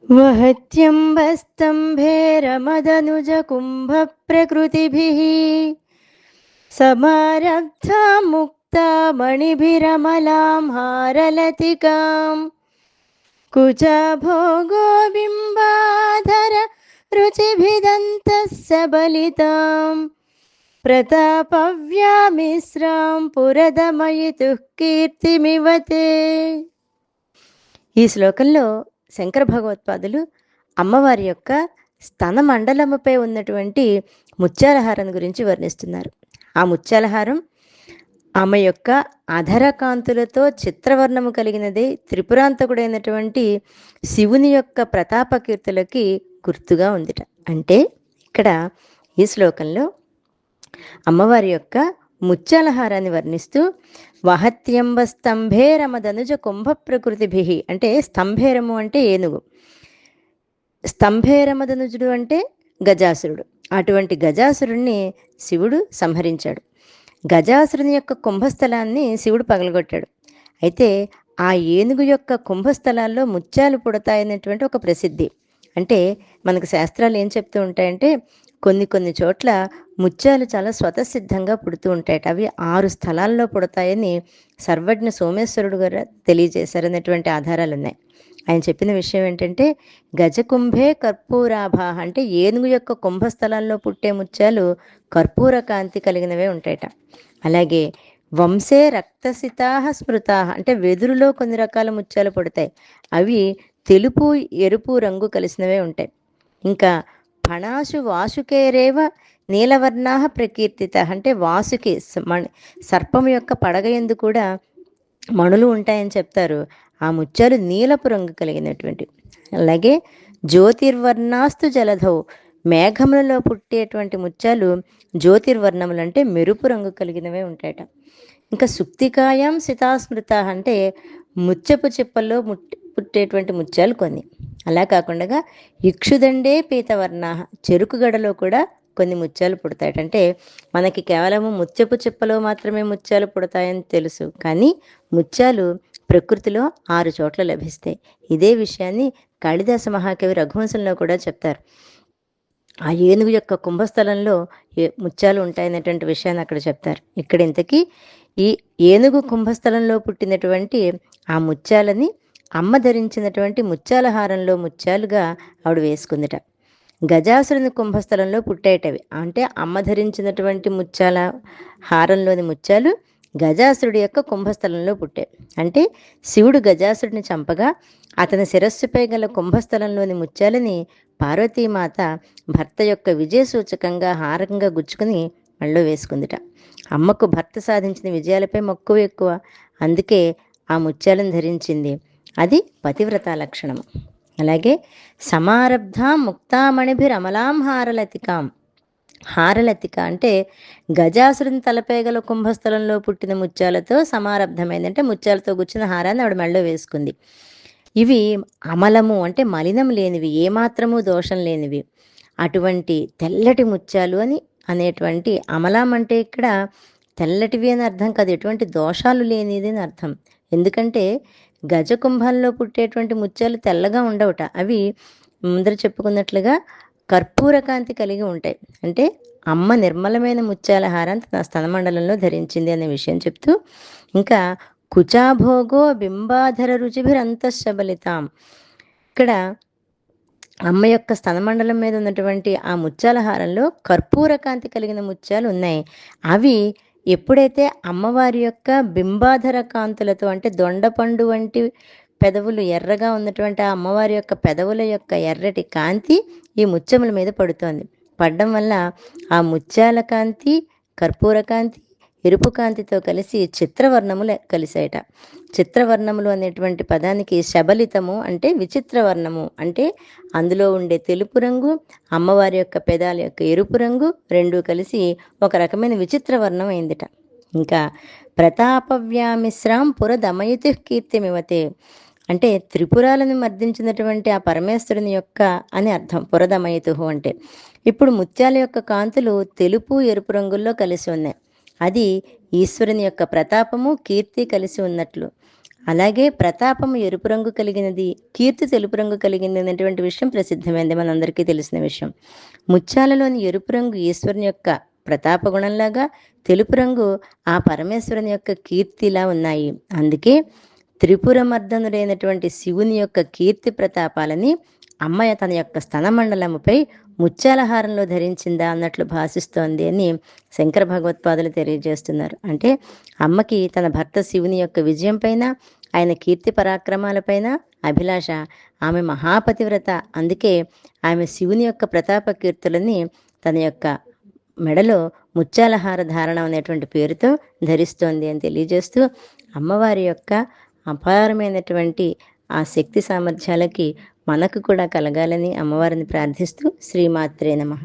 वहत्यम्बस्तम्भेरमदनुजकुम्भप्रकृतिभिः समारब्धा मुक्ता मणिभिरमलां हारलतिकां कुचभोगो बिम्बाधर रुचिभिदन्तः सबलितां प्रतापव्यामिश्रां पुरदमयितुः కీర్తిమివతే. ఈ శ్లోకంలో శంకర భగవత్పాదులు అమ్మవారి యొక్క స్తన మండలముపై ఉన్నటువంటి ముత్యాలహారం గురించి వర్ణిస్తున్నారు. ఆ ముత్యాలహారం ఆమె యొక్క అధర కాంతులతో చిత్రవర్ణము కలిగినది, త్రిపురాంతకుడైనటువంటి శివుని యొక్క ప్రతాప కీర్తులకి గుర్తుగా ఉందిట. అంటే ఇక్కడ ఈ శ్లోకంలో అమ్మవారి యొక్క ముత్యాలహారాన్ని వర్ణిస్తూ వహత్యంబ స్తంభేరమదనుజ కుంభ ప్రకృతిభి, అంటే స్తంభేరము అంటే ఏనుగు, స్తంభేరమదనుజుడు అంటే గజాసురుడు. అటువంటి గజాసురుణ్ణి శివుడు సంహరించాడు. గజాసురుని యొక్క కుంభస్థలాన్ని శివుడు పగలగొట్టాడు. అయితే ఆ ఏనుగు యొక్క కుంభస్థలాల్లో ముత్యాలు పుడతాయనేటువంటి ఒక ప్రసిద్ధి. అంటే మనకు శాస్త్రాలు ఏం చెప్తూ ఉంటాయంటే కొన్ని చోట్ల ముత్యాలు చాలా స్వతసిద్ధంగా పుడుతూ ఉంటాయట. అవి 6 స్థలాల్లో పుడతాయని సర్వజ్ఞ సోమేశ్వరుడు గారు తెలియజేశారనేటువంటి ఆధారాలు ఉన్నాయి. ఆయన చెప్పిన విషయం ఏంటంటే గజకుంభే కర్పూరాభా, అంటే ఏనుగు యొక్క కుంభస్థలాల్లో పుట్టే ముత్యాలు కర్పూర కాంతి కలిగినవే ఉంటాయట. అలాగే వంశే రక్తసితాహ స్మృతాహ, అంటే వెదురులో కొన్ని రకాల ముత్యాలు పుడతాయి, అవి తెలుపు ఎరుపు రంగు కలిసినవే ఉంటాయి. ఇంకా ఫణాశు వాసుకేరేవ నీలవర్ణాహ ప్రకీర్తిత, అంటే వాసుకి సర్పం యొక్క పడగ యందు కూడా మణులు ఉంటాయని చెప్తారు. ఆ ముత్యాలు నీలపు రంగు కలిగినటువంటి. అలాగే జ్యోతిర్వర్ణాస్తు జలధౌ, మేఘములలో పుట్టేటువంటి ముత్యాలు జ్యోతిర్వర్ణములు, అంటే మెరుపు రంగు కలిగినవే ఉంటాయట. ఇంకా సుక్తికాయం సితాస్మృత, అంటే ముత్యపు చిప్పల్లో పుట్టేటువంటి ముత్యాలు కొన్ని. అలా కాకుండా ఇక్షుదండే పీతవర్ణ, చెరుకు గడలో కూడా కొన్ని ముత్యాలు పుడతాయట. అంటే మనకి కేవలము ముత్యపు చిప్పలో మాత్రమే ముత్యాలు పుడతాయని తెలుసు, కానీ ముత్యాలు ప్రకృతిలో 6 చోట్ల లభిస్తాయి. ఇదే విషయాన్ని కాళిదాస మహాకవి రఘువంశంలో కూడా చెప్తారు. ఆ ఏనుగు యొక్క కుంభస్థలంలో ముత్యాలు ఉంటాయనేటువంటి విషయాన్ని అక్కడ చెప్తారు. ఇక్కడ ఇంతకీ ఈ ఏనుగు కుంభస్థలంలో పుట్టినటువంటి ఆ ముత్యాలని అమ్మ ధరించినటువంటి ముత్యాలహారంలో ముత్యాలుగా ఆవిడ వేసుకుందిట. గజాసురుని కుంభస్థలంలో పుట్టేటవి, అంటే అమ్మ ధరించినటువంటి ముత్యాల హారంలోని ముత్యాలు గజాసురుడి యొక్క కుంభస్థలంలో పుట్టాయి. అంటే శివుడు గజాసురుడిని చంపగా అతని శిరస్సుపై గల కుంభస్థలంలోని ముత్యాలని పార్వతీమాత భర్త యొక్క విజయ సూచకంగా హారంగా గుచ్చుకుని మళ్ళీ వేసుకుందిట. అమ్మకు భర్త సాధించిన విజయాలపై మక్కువ ఎక్కువ, అందుకే ఆ ముత్యాలను ధరించింది. అది పతివ్రత లక్షణము. అలాగే సమారబ్ధ ముక్తామణిభిరమలాం హారలతికాం, హారలతిక అంటే గజాసురుని తలపై గల కుంభస్థలంలో పుట్టిన ముత్యాలతో సమారబ్ధమైందంటే ముత్యాలతో గుచ్చిన హారాన్ని ఆవిడ మెళ్ళో వేసుకుంది. ఇవి అమలము, అంటే మలినం లేనివి, ఏమాత్రము దోషం లేనివి, అటువంటి తెల్లటి ముత్యాలు అని అనేటువంటి. అమలం అంటే ఇక్కడ తెల్లటివి అని అర్థం కాదు, ఎటువంటి దోషాలు లేనిది అని అర్థం. ఎందుకంటే గజకుంభంలో పుట్టేటువంటి ముత్యాలు తెల్లగా ఉండవుట, అవి ముందర చెప్పుకున్నట్లుగా కర్పూర కాంతి కలిగి ఉంటాయి. అంటే అమ్మ నిర్మలమైన ముత్యాల హారాన్ని తన స్తనమండలంలో ధరించింది అనే విషయం చెప్తూ, ఇంకా కుచాభోగో బింబాధర రుచిభిరంతశబలితాం, ఇక్కడ అమ్మ యొక్క స్తనమండలం మీద ఉన్నటువంటి ఆ ముత్యాల హారంలో కర్పూర కాంతి కలిగిన ముత్యాలు ఉన్నాయి. అవి ఎప్పుడైతే అమ్మవారి యొక్క బింబాధర కాంతులతో, అంటే దొండపండు వంటి పెదవులు ఎర్రగా ఉన్నటువంటి ఆ అమ్మవారి యొక్క పెదవుల యొక్క ఎర్రటి కాంతి ఈ ముత్యముల మీద పడుతోంది. పడడం వల్ల ఆ ముత్యాల కాంతి, కర్పూర కాంతి, ఎరుపు కాంతితో కలిసి చిత్రవర్ణములు కలిసాయట. చిత్రవర్ణములు అనేటువంటి పదానికి శబలితము అంటే విచిత్రవర్ణము, అంటే అందులో ఉండే తెలుపు రంగు, అమ్మవారి యొక్క పెదాల యొక్క ఎరుపు రంగు రెండూ కలిసి ఒక రకమైన విచిత్రవర్ణం అయిందిట. ఇంకా ప్రతాపవ్యామిశ్రాం పురదమయతి కీర్తిమివతే, అంటే త్రిపురాలను మర్దించినటువంటి ఆ పరమేశ్వరుని యొక్క అని అర్థం పురదమయతు అంటే. ఇప్పుడు ముత్యాల యొక్క కాంతులు తెలుపు ఎరుపు రంగుల్లో కలిసి ఉన్నాయి. అది ఈశ్వరుని యొక్క ప్రతాపము, కీర్తి కలిసి ఉన్నట్లు. అలాగే ప్రతాపము ఎరుపు రంగు కలిగినది, కీర్తి తెలుపు రంగు కలిగింది అనేటువంటి విషయం ప్రసిద్ధమైంది, మనందరికీ తెలిసిన విషయం. ముత్యాలలోని ఎరుపు రంగు ఈశ్వరుని యొక్క ప్రతాప గుణంలాగా, తెలుపు రంగు ఆ పరమేశ్వరుని యొక్క కీర్తిలా ఉన్నాయి. అందుకే త్రిపురమర్దనుడైనటువంటి శివుని యొక్క కీర్తి ప్రతాపాలని అమ్మాయి తన యొక్క స్తనమండలముపై ముత్యాలహారంలో ధరించిందా అన్నట్లు భాషిస్తోంది అని శంకర భగవత్పాదులు తెలియజేస్తున్నారు. అంటే అమ్మకి తన భర్త శివుని యొక్క విజయం పైన, ఆయన కీర్తి పరాక్రమాలపైన అభిలాష. ఆమె మహాపతివ్రత. అందుకే ఆమె శివుని యొక్క ప్రతాప కీర్తులని తన యొక్క మెడలో ముత్యాలహార ధారణ అనేటువంటి పేరుతో ధరిస్తోంది అని తెలియజేస్తూ, అమ్మవారి యొక్క అపారమైనటువంటి ఆ శక్తి సామర్థ్యాలకి మనకు కూడా కలగాలని అమ్మవారిని ప్రార్థిస్తూ శ్రీమాత్రే నమః.